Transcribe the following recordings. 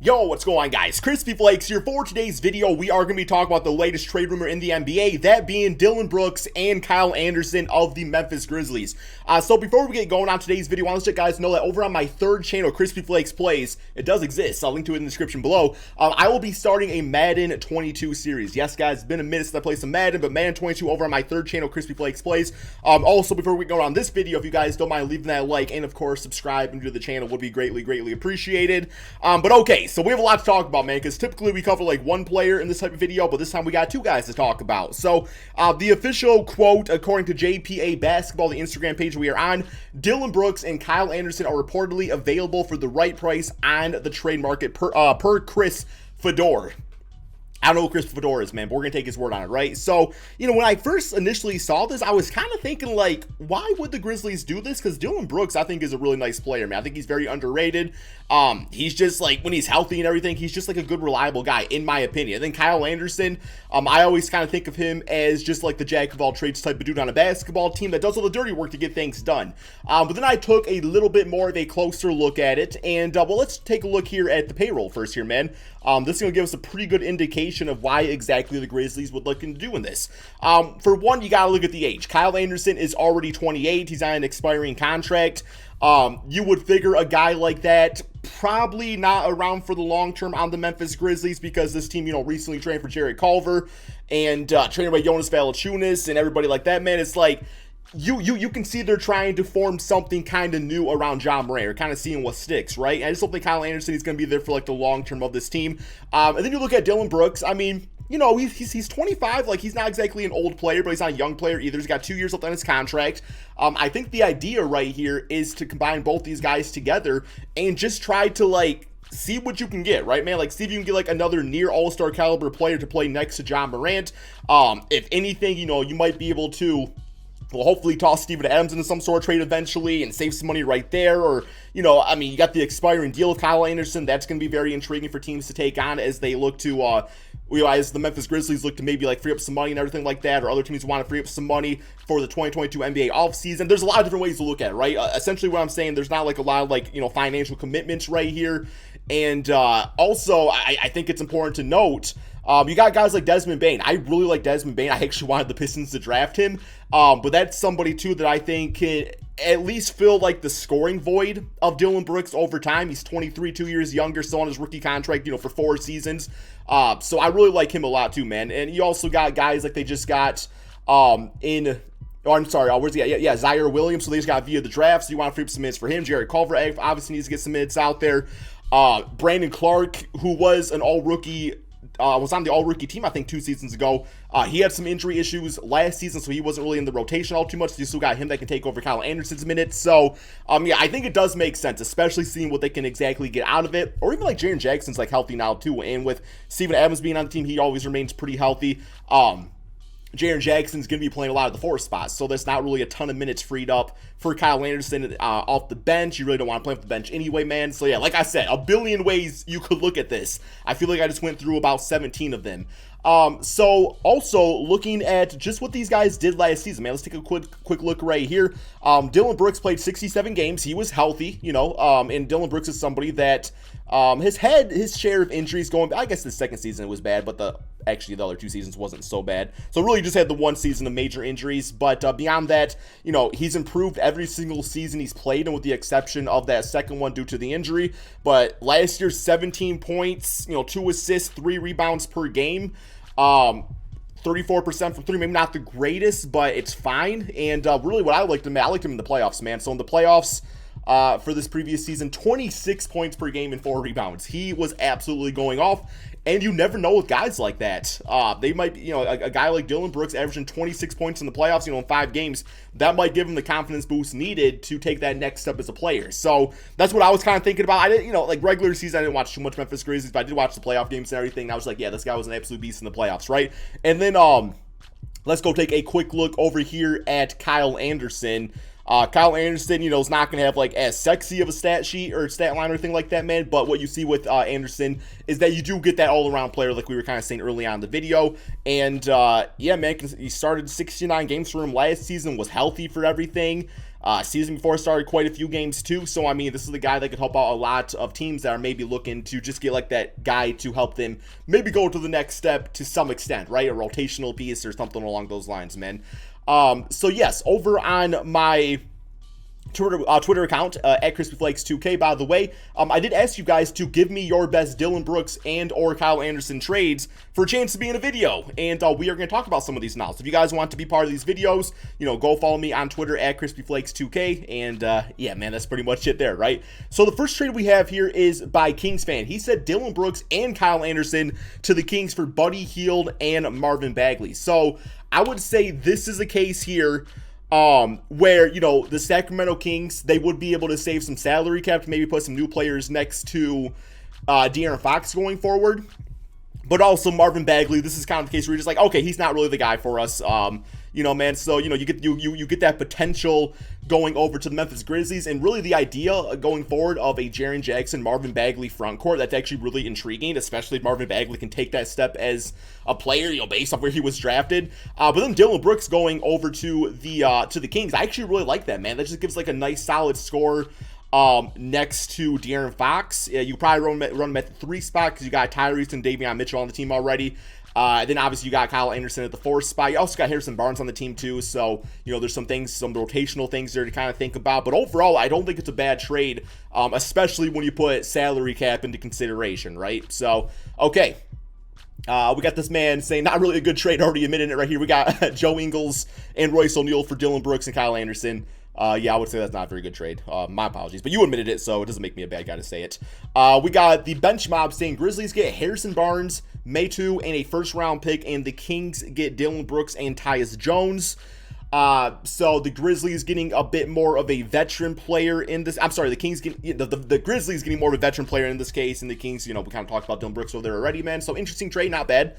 Yo, what's going on, guys? Crispy Flakes here. For today's video, we are going to be talking about the latest trade rumor in the NBA, that being Dillon Brooks and Kyle Anderson of the Memphis Grizzlies. So before we get going on today's video, I want to let you guys know that over on my third channel, Crispy Flakes Plays, it does exist. I'll link to it in the description below. I will be starting a Madden 22 series. Yes, guys, it's been a minute since I played some Madden, but Madden 22 over on my third channel, Crispy Flakes Plays. Also, before we go on this video, if you guys don't mind leaving that like and, of course, subscribing to the channel would be greatly appreciated. But okay, so we have a lot to talk about, man, because typically we cover like one player in this type of video, but this time we got two guys to talk about. So the official quote, according to JPA Basketball, the Instagram page we are on, Dillon Brooks and Kyle Anderson are reportedly available for the right price on the trade market per Chris Fedor. I don't know who Chris Fedor is, man, but we're going to take his word on it, right? So, you know, when I first initially saw this, I was kind of thinking, like, why would the Grizzlies do this? Because Dillon Brooks, I think, is a really nice player, man. I think he's very underrated. He's just, like, when he's healthy and everything, he's just, like, a good, reliable guy, in my opinion. And then Kyle Anderson, I always kind of think of him as just, like, the jack of all trades type of dude on a basketball team that does all the dirty work to get things done. But then I took a little bit more of a closer look at it. And, well, let's take a look here at the payroll first here, man. This is going to give us a pretty good indication of why exactly the Grizzlies would look into doing this. For one, you got to look at the age. Kyle Anderson is already 28. He's on an expiring contract. You would figure a guy like that probably not around for the long term on the Memphis Grizzlies, because this team, you know, recently traded for Jared Culver and traded away Jonas Valanciunas and everybody like that, man. It's like, you can see they're trying to form something kind of new around Ja Morant, or kind of seeing what sticks, right? I just don't think Kyle Anderson is going to be there for like the long term of this team. And then you look at Dillon Brooks. I mean, you know, he's 25. Like, he's not exactly an old player, but he's not a young player either. He's got 2 years left on his contract. I think the idea right here is to combine both these guys together and just try to, like, see what you can get, right, man? Like, see if you can get, like, another near all-star caliber player to play next to Ja Morant. If anything, you know, you might be able to, well, hopefully toss Steven Adams into some sort of trade eventually and save some money right there. Or, you know, I mean, you got the expiring deal with Kyle Anderson. That's going to be very intriguing for teams to take on as they look to, you know, as the Memphis Grizzlies look to maybe like free up some money and everything like that, or other teams want to free up some money for the 2022 NBA offseason. There's a lot of different ways to look at it, right? Essentially what I'm saying, there's not like a lot of like, you know, financial commitments right here. And also, I think it's important to note, you got guys like Desmond Bane. I really like Desmond Bane. I actually wanted the Pistons to draft him. But that's somebody, too, that I think can at least fill, like, the scoring void of Dillon Brooks over time. He's 23, 2 years younger, still on his rookie contract, you know, for 4 seasons. So I really like him a lot, too, man. And you also got guys like they just got Zaire Williams. So they just got via the draft. So you want to free up some minutes for him. Jared Culver obviously needs to get some minutes out there. Brandon Clark, who was an all-rookie, was on the all-rookie team, I think, 2 seasons ago. He had some injury issues last season, so he wasn't really in the rotation all too much. So you still got him that can take over Kyle Anderson's minutes. So, yeah, I think it does make sense, especially seeing what they can exactly get out of it. Or even like Jaren Jackson's like healthy now too, and with Steven Adams being on the team, he always remains pretty healthy. Jaren Jackson's going to be playing a lot of the 4 spots, so there's not really a ton of minutes freed up for Kyle Anderson off the bench. You really don't want to play off the bench anyway, man. So, yeah, like I said, a billion ways you could look at this. I feel like I just went through about 17 of them. So, also, looking at just what these guys did last season, man, let's take a quick look right here. Dillon Brooks played 67 games. He was healthy, you know, and Dillon Brooks is somebody that has had his share of injuries going. I guess the second season it was bad, but actually the other 2 seasons wasn't so bad. So really just had the 1 season of major injuries. But beyond that, you know, he's improved every single season he's played, and with the exception of that second one due to the injury. But last year, 17 points, you know, 2 assists, 3 rebounds per game. 34% from 3, maybe not the greatest, but it's fine. And really what I liked him in the playoffs, man. So in the playoffs, for this previous season, 26 points per game and 4 rebounds. He was absolutely going off, and you never know with guys like that. They might be, you know, a guy like Dillon Brooks averaging 26 points in the playoffs, you know, in 5 games, that might give him the confidence boost needed to take that next step as a player. So that's what I was kind of thinking about. I didn't, you know, like regular season, I didn't watch too much Memphis Grizzlies, but I did watch the playoff games and everything. And I was like, yeah, this guy was an absolute beast in the playoffs, right? And then let's go take a quick look over here at Kyle Anderson. Kyle Anderson, you know, is not going to have like as sexy of a stat sheet or stat line or anything like that, man. But what you see with Anderson is that you do get that all-around player, like we were kind of saying early on in the video. And yeah, man, he started 69 games for him last season, was healthy for everything. Season before started quite a few games too. So I mean, this is the guy that could help out a lot of teams that are maybe looking to just get like that guy to help them maybe go to the next step to some extent, right? A rotational piece or something along those lines, man. So yes, over on my Twitter account at CrispyFlakes2K, by the way, I did ask you guys to give me your best Dillon Brooks and or Kyle Anderson trades for a chance to be in a video, and we are going to talk about some of these now. So if you guys want to be part of these videos, you know, go follow me on Twitter at CrispyFlakes2K, and yeah, man, that's pretty much it there, right? So the first trade we have here is by Kings fan. He said Dillon Brooks and Kyle Anderson to the Kings for Buddy Hield and Marvin Bagley. So I would say this is a case here where, you know, the Sacramento Kings, they would be able to save some salary cap to maybe put some new players next to De'Aaron Fox going forward. But also Marvin Bagley, this is kind of the case where you're just like, okay, he's not really the guy for us. You know, man, so, you know, you get that potential going over to the Memphis Grizzlies, and really the idea going forward of a Jaren Jackson, Marvin Bagley frontcourt, that's actually really intriguing, especially if Marvin Bagley can take that step as a player, you know, based off where he was drafted. But then Dillon Brooks going over to the Kings, I actually really like that, man. That just gives like a nice solid score next to De'Aaron Fox. Yeah, you probably run him at the 3 spot because you got Tyrese and Davion Mitchell on the team already. Then obviously you got Kyle Anderson at the 4th spot. You also got Harrison Barnes on the team too. So, you know, there's some rotational things there to kind of think about. But overall, I don't think it's a bad trade, especially when you put salary cap into consideration, right? So, okay. We got this man saying not really a good trade, already admitting it right here. We got Joe Ingles and Royce O'Neal for Dillon Brooks and Kyle Anderson. Yeah, I would say that's not a very good trade. My apologies, but you admitted it, so it doesn't make me a bad guy to say it. We got the bench mob saying Grizzlies get Harrison Barnes, Maytu, and a first-round pick, and the Kings get Dillon Brooks and Tyus Jones. So the Grizzlies getting a bit more of a veteran player in this. I'm sorry, the Kings getting the Grizzlies getting more of a veteran player in this case, and the Kings, you know, we kind of talked about Dillon Brooks over there already, man. So interesting trade, not bad.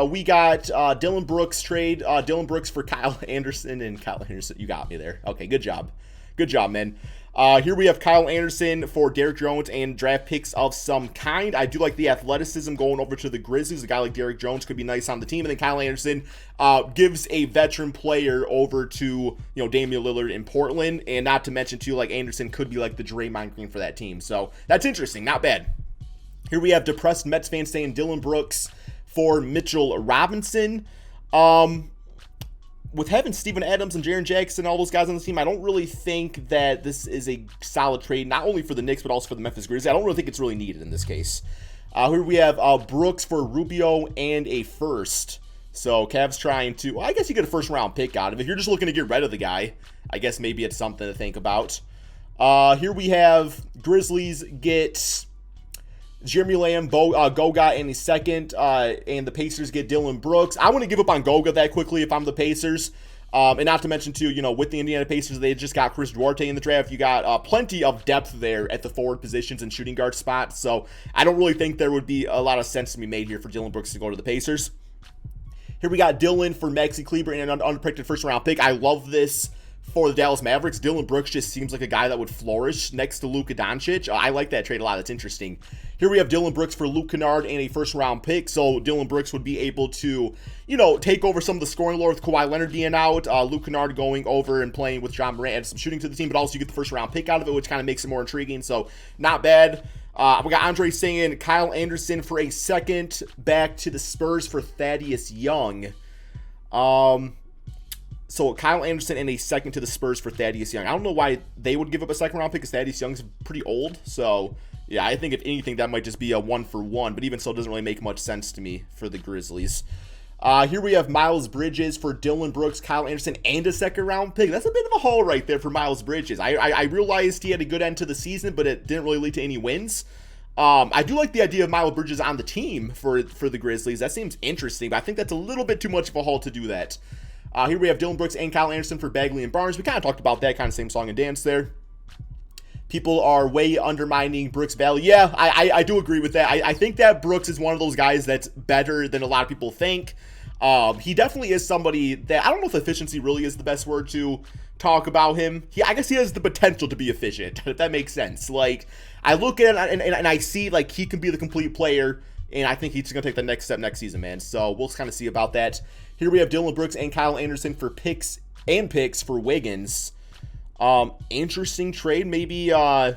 We got Dillon Brooks trade, Dillon Brooks for Kyle Anderson, and Kyle Anderson, you got me there. Okay, good job. Good job, man. Here we have Kyle Anderson for Derrick Jones and draft picks of some kind. I do like the athleticism going over to the Grizzlies. A guy like Derrick Jones could be nice on the team. And then Kyle Anderson gives a veteran player over to, you know, Damian Lillard in Portland. And not to mention, too, like Anderson could be like the Draymond Green for that team. So that's interesting. Not bad. Here we have depressed Mets fans saying Dillon Brooks for Mitchell Robinson. With having Steven Adams and Jaren Jackson, all those guys on the team, I don't really think that this is a solid trade, not only for the Knicks, but also for the Memphis Grizzlies. I don't really think it's really needed in this case. Here we have Brooks for Rubio and a first. So Cavs trying to, well, I guess you get a first-round pick out of it. If you're just looking to get rid of the guy, I guess maybe it's something to think about. Here we have Grizzlies get Jeremy Lamb, Goga, and the second, and the Pacers get Dillon Brooks. I want to give up on Goga that quickly if I'm the Pacers. And not to mention, too, you know, with the Indiana Pacers, they just got Chris Duarte in the draft. You got plenty of depth there at the forward positions and shooting guard spots. So I don't really think there would be a lot of sense to be made here for Dillon Brooks to go to the Pacers. Here we got Dillon for Maxi Kleber and an unprotected first-round pick. I love this for the Dallas Mavericks. Dillon Brooks just seems like a guy that would flourish next to Luka Doncic. I like that trade a lot. That's interesting. Here we have Dillon Brooks for Luke Kennard and a first-round pick. So Dillon Brooks would be able to, you know, take over some of the scoring load with Kawhi Leonard being out. Luke Kennard going over and playing with Ja Morant, add some shooting to the team, but also you get the first-round pick out of it, which kind of makes it more intriguing. So not bad. We got Andre saying Kyle Anderson for a second back to the Spurs for Thaddeus Young. So Kyle Anderson and a second to the Spurs for Thaddeus Young. I don't know why they would give up a second-round pick because Thaddeus Young's pretty old. So, yeah, I think if anything, that might just be a 1-for-1. But even so, it doesn't really make much sense to me for the Grizzlies. Here we have Miles Bridges for Dillon Brooks, Kyle Anderson, and a second-round pick. That's a bit of a haul right there for Miles Bridges. I realized he had a good end to the season, but it didn't really lead to any wins. I do like the idea of Miles Bridges on the team for the Grizzlies. That seems interesting, but I think that's a little bit too much of a haul to do that. Here we have Dillon Brooks and Kyle Anderson for Bagley and Barnes. We kind of talked about that, kind of same song and dance there. People are way undermining Brooks' value. Yeah, I do agree with that. I think that Brooks is one of those guys that's better than a lot of people think. He definitely is somebody that, I don't know if efficiency really is the best word to talk about him. I guess he has the potential to be efficient, if that makes sense. Like, I look at it and I see, like, he can be the complete player, and I think he's going to take the next step next season, man. So we'll kind of see about that. Here we have Dillon Brooks and Kyle Anderson for picks for Wiggins. Interesting trade. Maybe, yeah,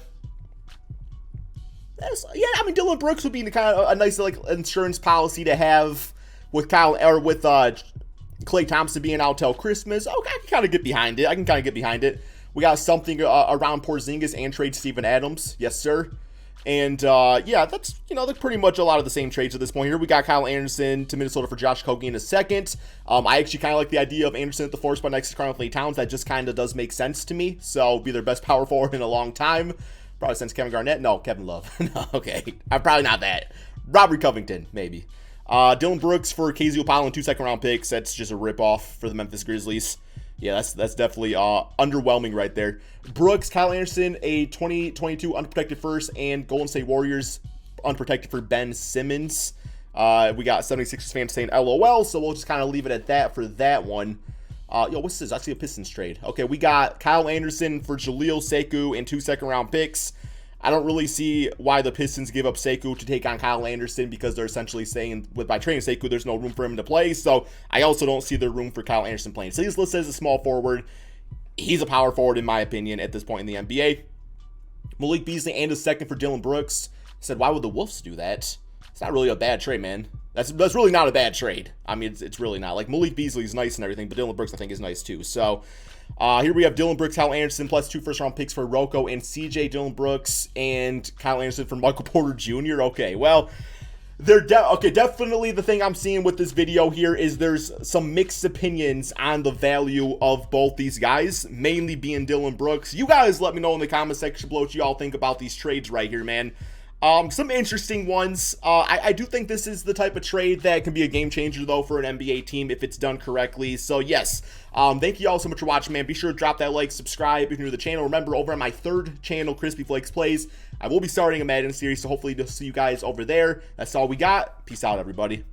I mean, Dillon Brooks would be kind of a nice, like, insurance policy to have with Klay Thompson being out till Christmas. Okay, I can kind of get behind it. We got something around Porzingis and trade Steven Adams. Yes, sir. And, yeah, that's, that's pretty much a lot of the same trades at this point here. We got Kyle Anderson to Minnesota for Josh Okogie in a second. I actually kind of like the idea of Anderson at the 4 spot next to Karl-Anthony Towns. That just kind of does make sense to me. So, be their best power forward in a long time. Probably since Kevin Garnett. No, Kevin Love. No, okay. I'm probably not that. Robert Covington, maybe. Dillon Brooks for KZ Opal and 2 second-round picks. That's just a ripoff for the Memphis Grizzlies. Yeah, that's definitely underwhelming right there. Brooks, Kyle Anderson, a 2022 unprotected first, and Golden State Warriors unprotected for Ben Simmons. We got 76ers fans saying LOL, so we'll just kind of leave it at that for that one. What's this? I see a Pistons trade. Okay, we got Kyle Anderson for Jaleel Sekou and 2 second-round picks. I don't really see why the Pistons give up Sekou to take on Kyle Anderson, because they're essentially saying by trading Sekou, there's no room for him to play. So I also don't see the room for Kyle Anderson playing. So he's listed as a small forward. He's a power forward, in my opinion, at this point in the NBA. Malik Beasley and a second for Dillon Brooks. I said, why would the Wolves do that? It's not really a bad trade, man. That's really not a bad trade. I mean, it's really not. Like, Malik Beasley is nice and everything, but Dillon Brooks, I think, is nice too. So here we have Dillon Brooks, Kyle Anderson, plus 2 first-round picks for Rocco and CJ, Dillon Brooks, and Kyle Anderson for Michael Porter Jr. Okay, well, definitely the thing I'm seeing with this video here is there's some mixed opinions on the value of both these guys, mainly being Dillon Brooks. You guys let me know in the comment section below what you all think about these trades right here, man. Some interesting ones. I do think this is the type of trade that can be a game changer, though, for an NBA team if it's done correctly. So, yes, thank you all so much for watching, man. Be sure to drop that like, subscribe if you're new to the channel. Remember, over on my 3rd channel, Crispy Flakes Plays, I will be starting a Madden series, so hopefully to see you guys over there. That's all we got. Peace out, everybody.